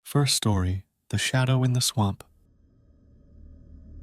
First story, The Shadow in the Swamp.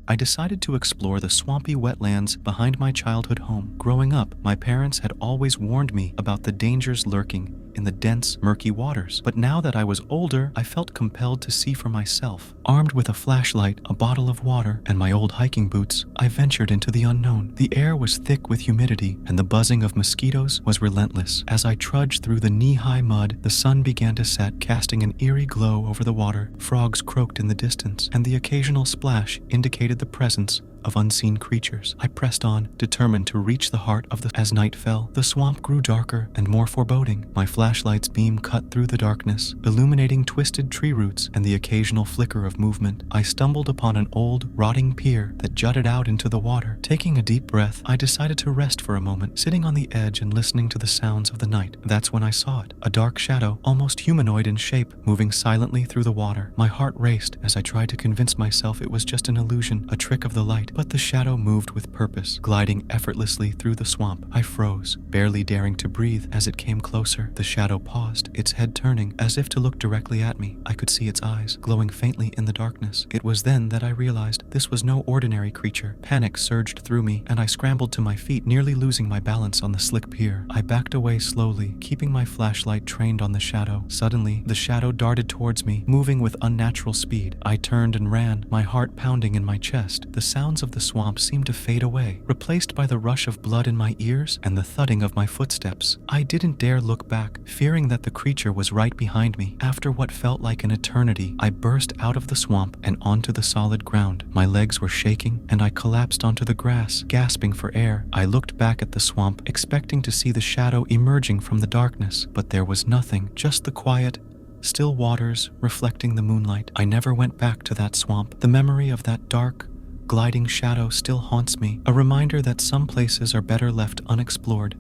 I decided to explore the swampy wetlands behind my childhood home. Growing up, my parents had always warned me about the dangers lurking in the dense, murky waters. But now that I was older, I felt compelled to see for myself. Armed with a flashlight, a bottle of water, and my old hiking boots, I ventured into the unknown. The air was thick with humidity, and the buzzing of mosquitoes was relentless. As I trudged through the knee-high mud, the sun began to set, casting an eerie glow over the water. Frogs croaked in the distance, and the occasional splash indicated the presence of unseen creatures. I pressed on, determined to reach the heart of as night fell. The swamp grew darker and more foreboding. My flashlight's beam cut through the darkness, illuminating twisted tree roots and the occasional flicker of movement. I stumbled upon an old, rotting pier that jutted out into the water. Taking a deep breath, I decided to rest for a moment, sitting on the edge and listening to the sounds of the night. That's when I saw it, a dark shadow, almost humanoid in shape, moving silently through the water. My heart raced as I tried to convince myself it was just an illusion, a trick of the light. But the shadow moved with purpose, gliding effortlessly through the swamp. I froze, barely daring to breathe as it came closer. The shadow paused, its head turning, as if to look directly at me. I could see its eyes, glowing faintly in the darkness. It was then that I realized this was no ordinary creature. Panic surged through me, and I scrambled to my feet, nearly losing my balance on the slick pier. I backed away slowly, keeping my flashlight trained on the shadow. Suddenly, the shadow darted towards me, moving with unnatural speed. I turned and ran, my heart pounding in my chest. The sounds of the swamp seemed to fade away, replaced by the rush of blood in my ears and the thudding of my footsteps. I didn't dare look back, fearing that the creature was right behind me. After what felt like an eternity, I burst out of the swamp and onto the solid ground. My legs were shaking, and I collapsed onto the grass, gasping for air. I looked back at the swamp, expecting to see the shadow emerging from the darkness, but there was nothing, just the quiet, still waters reflecting the moonlight. I never went back to that swamp. The memory of that dark, gliding shadow still haunts me, a reminder that some places are better left unexplored.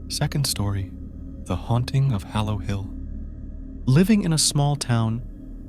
Second story, The Haunting of Hallowe Hill. Living in a small town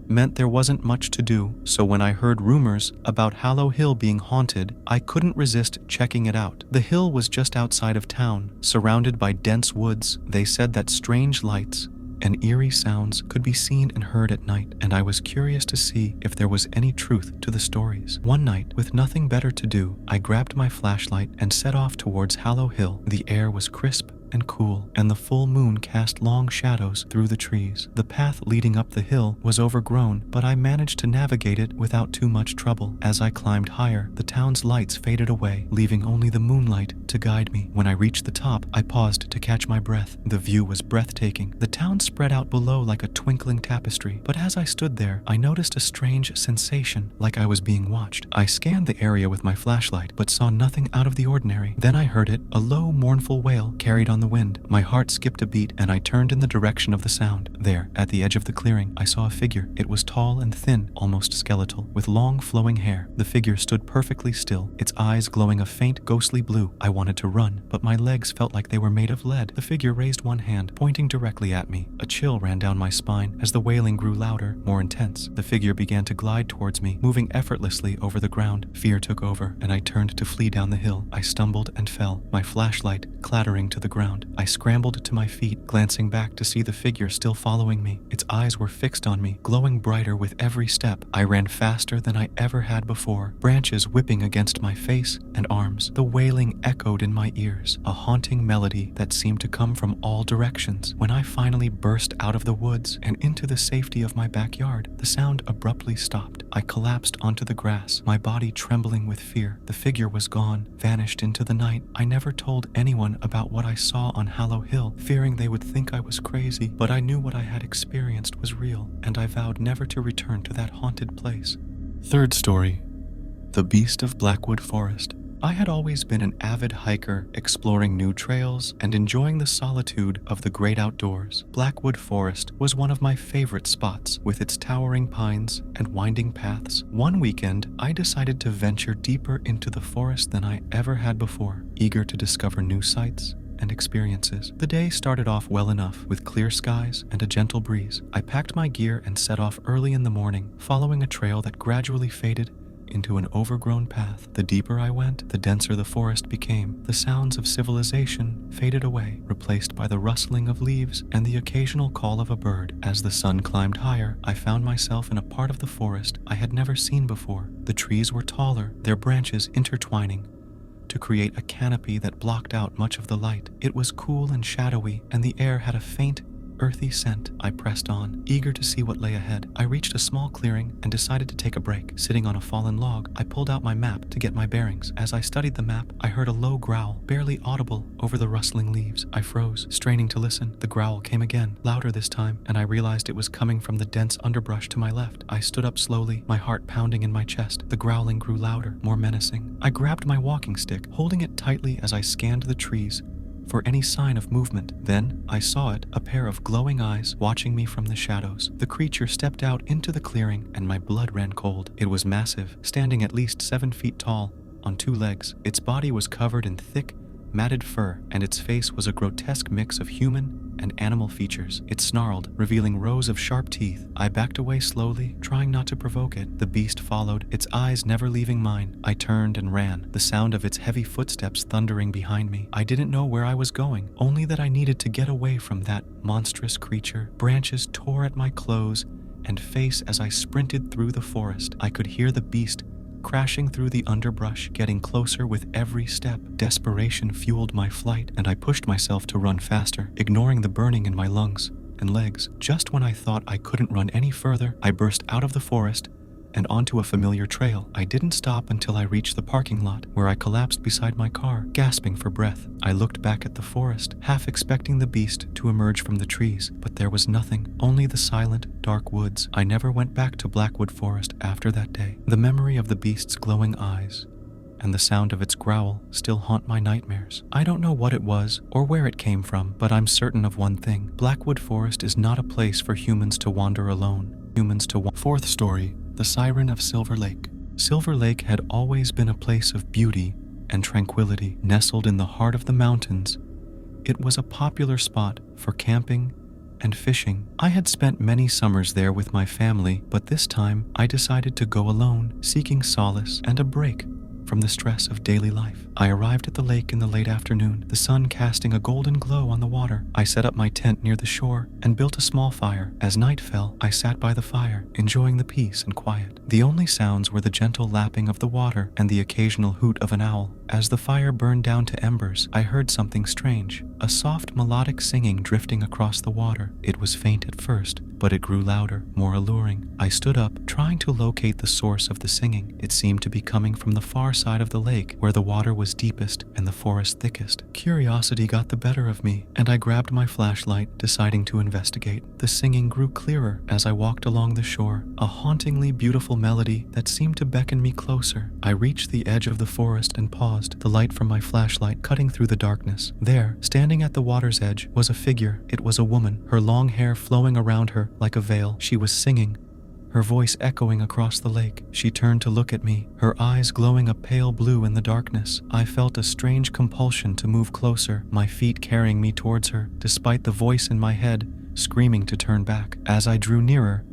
meant there wasn't much to do, so when I heard rumors about Hallowe Hill being haunted, I couldn't resist checking it out. The hill was just outside of town, surrounded by dense woods. They said that strange lights and eerie sounds could be seen and heard at night, and I was curious to see if there was any truth to the stories. One night, with nothing better to do, I grabbed my flashlight and set off towards Hallowe Hill. The air was crisp and cool, and the full moon cast long shadows through the trees. The path leading up the hill was overgrown, but I managed to navigate it without too much trouble. As I climbed higher, the town's lights faded away, leaving only the moonlight to guide me. When I reached the top, I paused to catch my breath. The view was breathtaking. The town spread out below like a twinkling tapestry, but as I stood there, I noticed a strange sensation, like I was being watched. I scanned the area with my flashlight, but saw nothing out of the ordinary. Then I heard it, a low, mournful wail carried on the wind. My heart skipped a beat, and I turned in the direction of the sound. There, at the edge of the clearing, I saw a figure. It was tall and thin, almost skeletal, with long flowing hair. The figure stood perfectly still, its eyes glowing a faint, ghostly blue. I wanted to run, but my legs felt like they were made of lead. The figure raised one hand, pointing directly at me. A chill ran down my spine as the wailing grew louder, more intense. The figure began to glide towards me, moving effortlessly over the ground. Fear took over, and I turned to flee down the hill. I stumbled and fell, my flashlight clattering to the ground. I scrambled to my feet, glancing back to see the figure still following me. Its eyes were fixed on me, glowing brighter with every step. I ran faster than I ever had before, branches whipping against my face and arms. The wailing echoed in my ears, a haunting melody that seemed to come from all directions. When I finally burst out of the woods and into the safety of my backyard, the sound abruptly stopped. I collapsed onto the grass, my body trembling with fear. The figure was gone, vanished into the night. I never told anyone about what I saw on Hallowe Hill, fearing they would think I was crazy, but I knew what I had experienced was real, and I vowed never to return to that haunted place. Third story, The Beast of Blackwood Forest. I had always been an avid hiker, exploring new trails and enjoying the solitude of the great outdoors. Blackwood Forest was one of my favorite spots, with its towering pines and winding paths. One weekend, I decided to venture deeper into the forest than I ever had before, eager to discover new sights and experiences. The day started off well enough, with clear skies and a gentle breeze. I packed my gear and set off early in the morning, following a trail that gradually faded into an overgrown path. The deeper I went, the denser the forest became. The sounds of civilization faded away, replaced by the rustling of leaves and the occasional call of a bird. As the sun climbed higher, I found myself in a part of the forest I had never seen before. The trees were taller, their branches intertwining to create a canopy that blocked out much of the light. It was cool and shadowy, and the air had a faint, earthy scent. I pressed on, eager to see what lay ahead. I reached a small clearing and decided to take a break. Sitting on a fallen log, I pulled out my map to get my bearings. As I studied the map, I heard a low growl, barely audible over the rustling leaves. I froze, straining to listen. The growl came again, louder this time, and I realized it was coming from the dense underbrush to my left. I stood up slowly, my heart pounding in my chest. The growling grew louder, more menacing. I grabbed my walking stick, holding it tightly as I scanned the trees for any sign of movement. Then I saw it, a pair of glowing eyes watching me from the shadows. The creature stepped out into the clearing, and my blood ran cold. It was massive, standing at least 7 feet tall, on 2 legs. Its body was covered in thick, matted fur, and its face was a grotesque mix of human and animal features. It snarled, revealing rows of sharp teeth. I backed away slowly, trying not to provoke it. The beast followed, its eyes never leaving mine. I turned and ran, the sound of its heavy footsteps thundering behind me. I didn't know where I was going, only that I needed to get away from that monstrous creature. Branches tore at my clothes and face as I sprinted through the forest. I could hear the beast crashing through the underbrush, getting closer with every step. Desperation fueled my flight, and I pushed myself to run faster, ignoring the burning in my lungs and legs. Just when I thought I couldn't run any further, I burst out of the forest and onto a familiar trail. I didn't stop until I reached the parking lot, where I collapsed beside my car, gasping for breath. I looked back at the forest, half expecting the beast to emerge from the trees, but there was nothing, only the silent, dark woods. I never went back to Blackwood Forest after that day. The memory of the beast's glowing eyes and the sound of its growl still haunt my nightmares. I don't know what it was or where it came from, but I'm certain of one thing. Blackwood Forest is not a place for humans to wander alone. Fourth story, the Siren of Silver Lake. Silver Lake had always been a place of beauty and tranquility. Nestled in the heart of the mountains, it was a popular spot for camping and fishing. I had spent many summers there with my family, but this time I decided to go alone, seeking solace and a break from the stress of daily life. I arrived at the lake in the late afternoon, the sun casting a golden glow on the water. I set up my tent near the shore and built a small fire. As night fell, I sat by the fire, enjoying the peace and quiet. The only sounds were the gentle lapping of the water and the occasional hoot of an owl. As the fire burned down to embers, I heard something strange, a soft melodic singing drifting across the water. It was faint at first, but it grew louder, more alluring. I stood up, trying to locate the source of the singing. It seemed to be coming from the far side of the lake, where the water was deepest and the forest thickest. Curiosity got the better of me, and I grabbed my flashlight, deciding to investigate. The singing grew clearer as I walked along the shore, a hauntingly beautiful melody that seemed to beckon me closer. I reached the edge of the forest and paused, the light from my flashlight cutting through the darkness. There, standing at the water's edge, was a figure. It was a woman, her long hair flowing around her like a veil. She was singing, her voice echoing across the lake. She turned to look at me, her eyes glowing a pale blue in the darkness. I felt a strange compulsion to move closer, my feet carrying me towards her, despite the voice in my head screaming to turn back. As I drew nearer,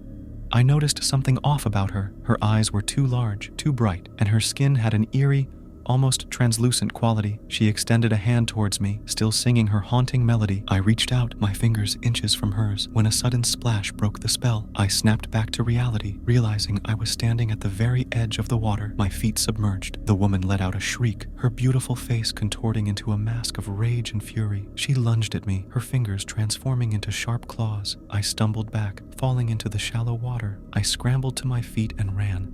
I noticed something off about her. Her eyes were too large, too bright, and her skin had an eerie, almost translucent quality. She extended a hand towards me, still singing her haunting melody. I reached out, my fingers inches from hers, when a sudden splash broke the spell. I snapped back to reality, realizing I was standing at the very edge of the water, my feet submerged. The woman let out a shriek, her beautiful face contorting into a mask of rage and fury. She lunged at me, her fingers transforming into sharp claws. I stumbled back, falling into the shallow water. I scrambled to my feet and ran,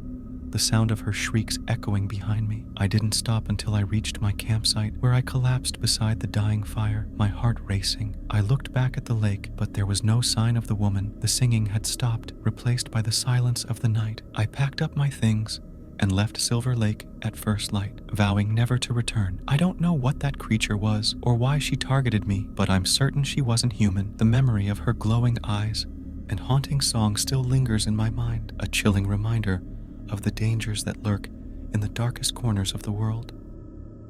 the sound of her shrieks echoing behind me. I didn't stop until I reached my campsite, where I collapsed beside the dying fire, my heart racing. I looked back at the lake, but there was no sign of the woman. The singing had stopped, replaced by the silence of the night. I packed up my things and left Silver Lake at first light, vowing never to return. I don't know what that creature was or why she targeted me, but I'm certain she wasn't human. The memory of her glowing eyes and haunting song still lingers in my mind, a chilling reminder of the dangers that lurk in the darkest corners of the world.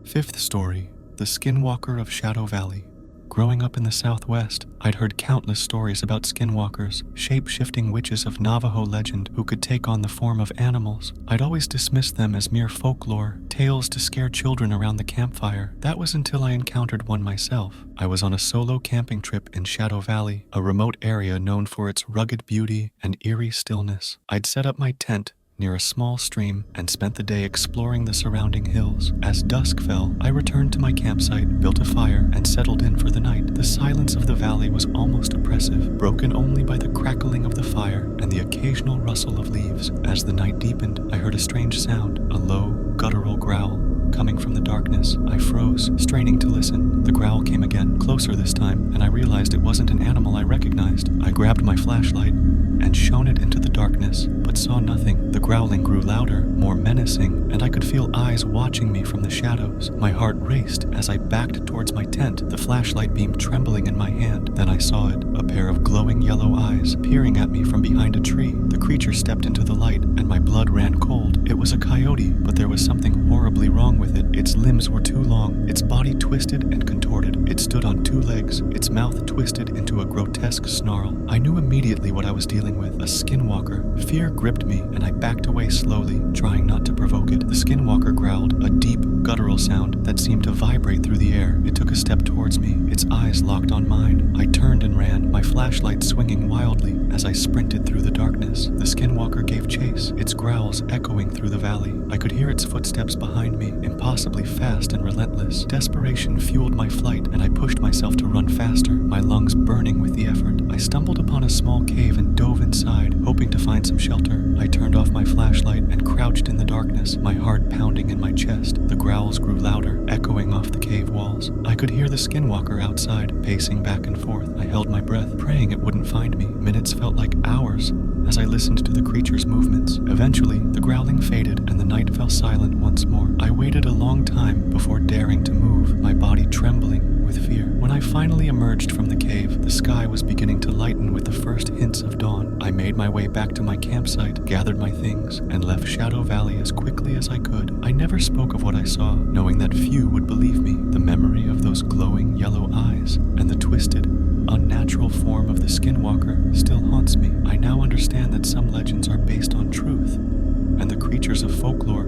Fifth story, the Skinwalker of Shadow Valley. Growing up in the Southwest, I'd heard countless stories about skinwalkers, shape-shifting witches of Navajo legend who could take on the form of animals. I'd always dismissed them as mere folklore, tales to scare children around the campfire. That was until I encountered one myself. I was on a solo camping trip in Shadow Valley, a remote area known for its rugged beauty and eerie stillness. I'd set up my tent near a small stream and spent the day exploring the surrounding hills. As dusk fell, I returned to my campsite, built a fire, and settled in for the night. The silence of the valley was almost oppressive, broken only by the crackling of the fire and the occasional rustle of leaves. As the night deepened, I heard a strange sound, a low, guttural growl coming from the darkness. I froze, straining to listen. The growl came again, closer this time, and I realized it wasn't an animal I recognized. I grabbed my flashlight and shone it into the darkness, but saw nothing. The growling grew louder, more menacing, and I could feel eyes watching me from the shadows. My heart raced as I backed towards my tent, the flashlight beam trembling in my hand. Then I saw it, a pair of glowing yellow eyes peering at me from behind a tree. The creature stepped into the light, and my blood ran cold. It was a coyote, but there was something horribly wrong with it. Its limbs were too long, its body twisted and contorted. It stood on two legs, its mouth twisted into a grotesque snarl. I knew immediately what I was dealing with, a skinwalker. Fear gripped me, and I backed away slowly, trying not to provoke it. The skinwalker growled, a deep, guttural sound that seemed to vibrate through the air. It took a step towards me, its eyes locked on mine. I turned and ran, my flashlight swinging wildly as I sprinted through the darkness. The skinwalker gave chase, its growls echoing through the valley. I could hear its footsteps behind me, impossibly fast and relentless. Desperation fueled my flight, and I pushed myself to run faster, my lungs burning with the effort. I stumbled upon a small cave and dove inside, hoping to find some shelter. I turned off my flashlight and crouched in the darkness, my heart pounding in my chest. The growls grew louder, echoing off the cave walls. I could hear the skinwalker outside, pacing back and forth. I held my breath, praying it wouldn't find me. Minutes felt like hours as I listened to the creature's movements. Eventually, the growling faded and the night fell silent once more. I waited a long time before daring to move, my body trembling with fear. When I finally emerged from the cave, the sky was beginning to lighten with the first hints of dawn. I made my way back to my campsite, gathered my things, and left Shadow Valley as quickly as I could. I never spoke of what I saw, knowing that few would believe me. The memory of those glowing yellow eyes and the twisted, unnatural form of the skinwalker still haunts me. I now understand that some legends are based on truth, and the creatures of folklore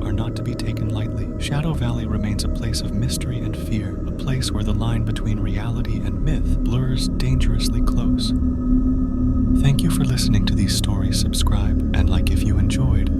are not to be taken lightly. Shadow Valley remains a place of mystery and fear, a place where the line between reality and myth blurs dangerously close. Thank you for listening to these stories. Subscribe and like if you enjoyed.